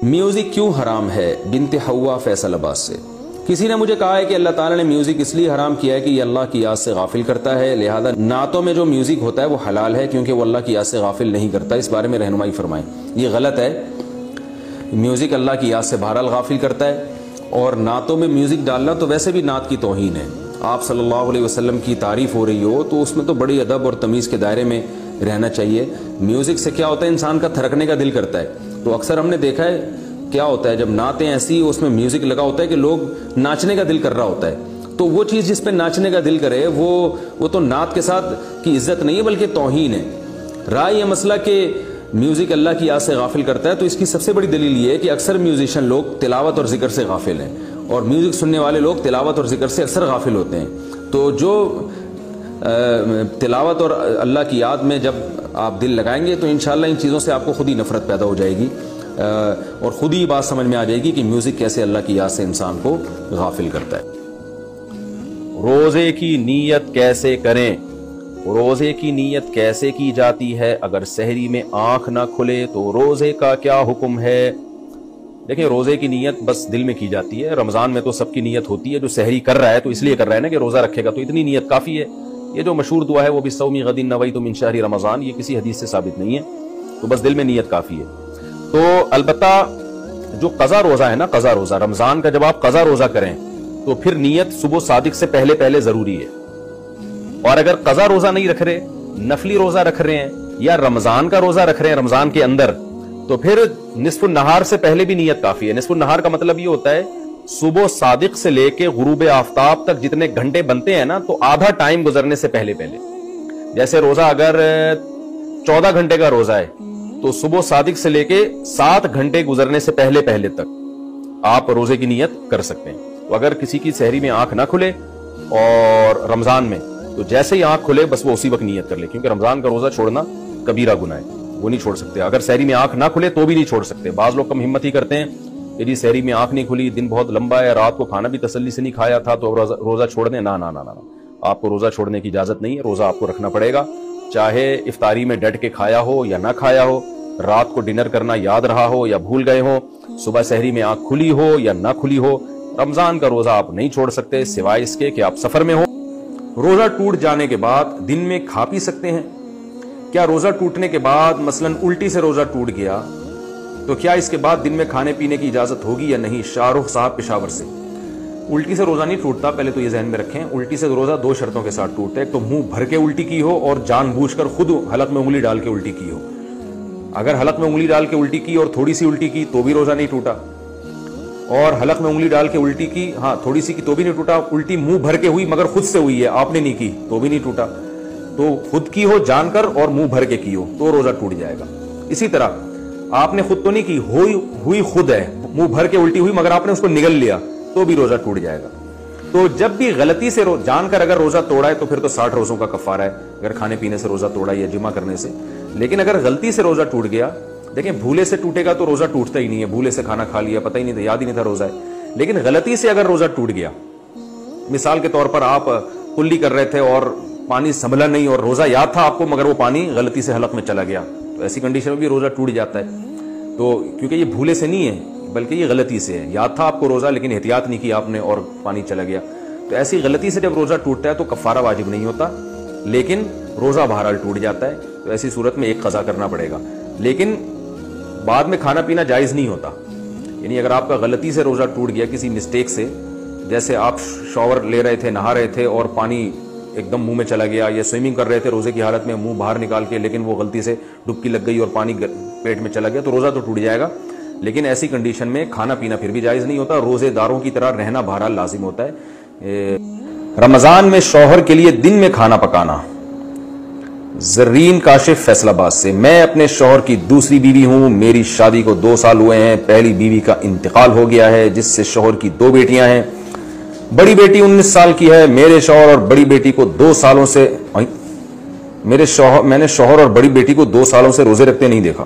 Music کیوں حرام ہے؟ بنت حوا فیصل عباس سے۔ کسی نے مجھے کہا ہے کہ اللہ تعالیٰ نے میوزک اس لیے حرام کیا ہے کہ یہ اللہ کی یاد سے غافل کرتا ہے، لہذا نعتوں میں جو میوزک ہوتا ہے وہ حلال ہے کیونکہ وہ اللہ کی یاد سے غافل نہیں کرتا۔ اس بارے میں رہنمائی فرمائیں۔ یہ غلط ہے، میوزک اللہ کی یاد سے بہرحال غافل کرتا ہے، اور نعتوں میں میوزک ڈالنا تو ویسے بھی نعت کی توہین ہے۔ آپ صلی اللہ علیہ وسلم کی تعریف ہو رہی ہو تو اس میں تو بڑی ادب اور تمیز کے دائرے میں رہنا چاہیے۔ میوزک سے کیا ہوتا ہے، انسان کا تھرکنے کا دل کرتا ہے۔ تو اکثر ہم نے دیکھا ہے کیا ہوتا ہے جب نعتیں ایسی اس میں میوزک لگا ہوتا ہے کہ لوگ ناچنے کا دل کر رہا ہوتا ہے، تو وہ چیز جس پہ ناچنے کا دل کرے وہ تو نعت کے ساتھ کی عزت نہیں ہے بلکہ توہین ہے۔ رائے یہ مسئلہ کہ میوزک اللہ کی یاد سے غافل کرتا ہے، تو اس کی سب سے بڑی دلیل یہ ہے کہ اکثر میوزیشین لوگ تلاوت اور ذکر سے غافل ہیں، اور میوزک سننے والے لوگ تلاوت اور ذکر سے اکثر غافل ہوتے ہیں۔ تو جو تلاوت اور اللہ کی یاد میں جب آپ دل لگائیں گے تو انشاءاللہ ان چیزوں سے آپ کو خود ہی نفرت پیدا ہو جائے گی، اور خود ہی بات سمجھ میں آ جائے گی کہ میوزک کیسے اللہ کی یاد سے انسان کو غافل کرتا ہے۔ روزے کی نیت کیسے کریں؟ روزے کی نیت کیسے کی جاتی ہے؟ اگر سحری میں آنکھ نہ کھلے تو روزے کا کیا حکم ہے؟ دیکھیں، روزے کی نیت بس دل میں کی جاتی ہے۔ رمضان میں تو سب کی نیت ہوتی ہے، جو سحری کر رہا ہے تو اس لیے کر رہا ہے نا کہ روزہ رکھے گا، تو اتنی نیت کافی ہے۔ یہ جو مشہور دعا ہے وہ بھی صومی غد نویت من شہر رمضان، یہ کسی حدیث سے ثابت نہیں ہے، تو بس دل میں نیت کافی ہے۔ تو البتہ جو قضا روزہ ہے نا، قضا روزہ رمضان کا، جب آپ قضا روزہ کریں تو پھر نیت صبح صادق سے پہلے ضروری ہے۔ اور اگر قضا روزہ نہیں رکھ رہے، نفلی روزہ رکھ رہے ہیں یا رمضان کا روزہ رکھ رہے ہیں رمضان کے اندر، تو پھر نصف النہار سے پہلے بھی نیت کافی ہے۔ نصف النہار کا مطلب یہ ہوتا ہے صبح صادق سے لے کے غروب آفتاب تک جتنے گھنٹے بنتے ہیں نا، تو آدھا ٹائم گزرنے سے پہلے۔ جیسے روزہ اگر 14 گھنٹے کا روزہ ہے تو صبح صادق سے لے کے 7 گھنٹے گزرنے سے پہلے تک آپ روزے کی نیت کر سکتے ہیں۔ تو اگر کسی کی سحری میں آنکھ نہ کھلے اور رمضان میں، تو جیسے ہی آنکھ کھلے بس وہ اسی وقت نیت کر لے، کیونکہ رمضان کا روزہ چھوڑنا کبیرہ گناہ ہے، وہ نہیں چھوڑ سکتے۔ اگر سحری میں آنکھ نہ کھلے تو بھی نہیں چھوڑ سکتے۔ بعض لوگ کم ہمت ہی کرتے ہیں کہ جی سحری میں آنکھ نہیں کھلی، دن بہت لمبا ہے، رات کو کھانا بھی تسلی سے نہیں کھایا تھا تو روزہ چھوڑ دیں۔ نہ، آپ کو روزہ چھوڑنے کی اجازت نہیں ہے، روزہ آپ کو رکھنا پڑے گا، چاہے افطاری میں ڈٹ کے کھایا ہو یا نہ کھایا ہو، رات کو ڈنر کرنا یاد رہا ہو یا بھول گئے ہو، صبح سحری میں آنکھ کھلی ہو یا نہ کھلی ہو، رمضان کا روزہ آپ نہیں چھوڑ سکتے سوائے اس کے کہ آپ سفر میں ہو۔ روزہ ٹوٹ جانے کے بعد دن میں کھا پی سکتے ہیں؟ کیا روزہ ٹوٹنے کے بعد مثلاً الٹی سے روزہ ٹوٹ گیا تو کیا اس کے بعد دن میں کھانے پینے کی اجازت ہوگی یا نہیں؟ شاہ رخ صاحب پشاور سے۔ الٹی سے روزہ نہیں ٹوٹتا، پہلے تو یہ ذہن میں رکھیں۔ الٹی سے روزہ 2 شرطوں کے ساتھ ٹوٹتا ہے، ایک تو منہ بھر کے الٹی کی ہو اور جان بوجھ کر خود حلق میں انگلی ڈال کے الٹی کی ہو۔ اگر حلق میں انگلی ڈال کے الٹی کی اور تھوڑی سی الٹی کی تو بھی روزہ نہیں ٹوٹا، اور حلق میں انگلی ڈال کے الٹی کی، ہاں تھوڑی سی کی تو بھی نہیں ٹوٹا، الٹی منہ بھر کے ہوئی مگر خود سے ہوئی ہے، آپ نے نہیں کی تو بھی نہیں ٹوٹا۔ تو خود کی ہو جان کر اور منہ بھر کے کی ہو تو روزہ ٹوٹ جائے گا۔ اسی طرح آپ نے خود تو نہیں کی، ہوئی خود ہے، منہ بھر کے الٹی ہوئی مگر آپ نے اس کو نگل لیا تو بھی روزہ ٹوٹ جائے گا۔ تو جب بھی غلطی سے جان کر اگر روزہ توڑا ہے تو پھر تو 60 روزوں کا کفارہ ہے، اگر کھانے پینے سے روزہ توڑا یا جمع کرنے سے۔ لیکن اگر غلطی سے روزہ ٹوٹ گیا، دیکھیں بھولے سے ٹوٹے گا تو روزہ ٹوٹتا ہی نہیں ہے، بھولے سے کھانا کھا لیا، پتہ ہی نہیں تھا، یاد ہی نہیں تھا روزہ ہے۔ لیکن غلطی سے اگر روزہ ٹوٹ گیا، مثال کے طور پر آپ کلی کر رہے تھے اور پانی سنبھلا نہیں اور روزہ یاد تھا آپ کو مگر وہ پانی غلطی سے حلق میں چلا گیا، تو ایسی کنڈیشن میں بھی روزہ ٹوٹ جاتا ہے۔ تو کیونکہ یہ بھولے سے نہیں ہے بلکہ یہ غلطی سے ہے، یاد تھا آپ کو روزہ لیکن احتیاط نہیں کی آپ نے اور پانی چلا گیا، تو ایسی غلطی سے جب روزہ ٹوٹتا ہے تو کفارہ واجب نہیں ہوتا، لیکن روزہ بہرحال ٹوٹ جاتا ہے۔ تو ایسی صورت میں ایک قضا کرنا پڑے گا، لیکن بعد میں کھانا پینا جائز نہیں ہوتا۔ یعنی اگر آپ کا غلطی سے روزہ ٹوٹ گیا کسی مسٹیک سے، جیسے آپ شاور لے رہے تھے، نہا رہے تھے اور پانی ایک دم منہ میں چلا گیا، یا سوئمنگ کر رہے تھے روزے کی حالت میں منہ باہر نکال کے، لیکن وہ غلطی سے ڈبکی لگ گئی اور پانی پیٹ میں چلا گیا، تو روزہ تو ٹوٹ جائے گا، لیکن ایسی کنڈیشن میں کھانا پینا پھر بھی جائز نہیں ہوتا، روزے داروں کی طرح رہنا بہرحال لازم ہوتا ہے۔ رمضان میں شوہر کے لیے دن میں کھانا پکانا۔ زرین کاشف فیصل آباد سے۔ میں اپنے شوہر کی دوسری بیوی ہوں، میری شادی کو 2 سال ہوئے ہیں، پہلی بیوی کا انتقال ہو گیا ہے جس سے شوہر کی 2 بیٹیاں ہیں، بڑی بیٹی 19 سال کی ہے۔ میرے شوہر اور بڑی بیٹی کو 2 سالوں سے میں نے شوہر اور بڑی بیٹی کو 2 سالوں سے روزے رکھتے نہیں دیکھا۔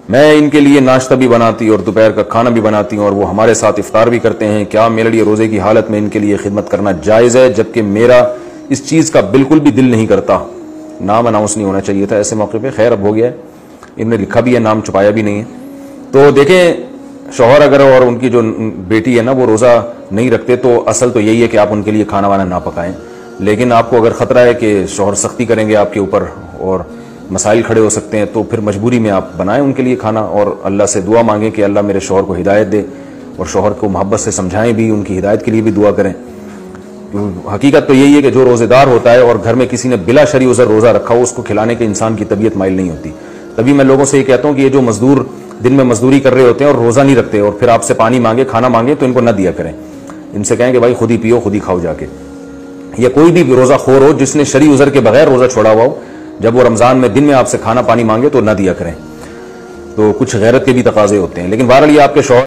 میں ان کے لیے ناشتہ بھی بناتی اور دوپہر کا کھانا بھی بناتی ہوں اور وہ ہمارے ساتھ افطار بھی کرتے ہیں۔ کیا میرے لیے روزے کی حالت میں ان کے لیے خدمت کرنا جائز ہے؟ جبکہ میرا اس چیز کا بالکل بھی دل نہیں کرتا۔ نام اناؤنس نہیں ہونا چاہیے تھا ایسے موقع پہ، خیر اب ہو گیا ہے، انہوں نے لکھا بھی ہے، نام چھپایا بھی نہیں ہے۔ تو تو دیکھیں شوہر اگر اور ان کی جو بیٹی ہے نا وہ روزہ نہیں رکھتے تو اصل تو یہی ہے کہ آپ ان کے لیے کھانا وانا نہ پکائیں، لیکن آپ کو اگر خطرہ ہے کہ شوہر سختی کریں گے آپ کے اوپر اور مسائل کھڑے ہو سکتے ہیں تو پھر مجبوری میں آپ بنائیں ان کے لیے کھانا، اور اللہ سے دعا مانگیں کہ اللہ میرے شوہر کو ہدایت دے، اور شوہر کو محبت سے سمجھائیں بھی، ان کی ہدایت کے لیے بھی دعا کریں۔ حقیقت تو یہی ہے کہ جو روزے دار ہوتا ہے اور گھر میں کسی نے بلا شرعی عذر روزہ رکھا ہو، اس کو کھلانے کے انسان کی طبیعت مائل نہیں ہوتی۔ تبھی میں لوگوں سے یہ کہتا ہوں کہ یہ جو مزدور دن میں مزدوری کر رہے ہوتے ہیں اور روزہ نہیں رکھتے اور پھر آپ سے پانی مانگے، کھانا مانگے، تو ان کو نہ دیا کریں، ان سے کہیں کہ بھائی خود ہی پیو، خود ہی کھاؤ جا کے۔ یا کوئی بھی روزہ خور ہو جس نے شرعی عذر کے بغیر روزہ چھوڑا ہوا ہو، جب وہ رمضان میں دن میں آپ سے کھانا پانی مانگے تو نہ دیا کریں۔ تو کچھ غیرت کے بھی تقاضے ہوتے ہیں، لیکن بہرحال یہ آپ کے شوہر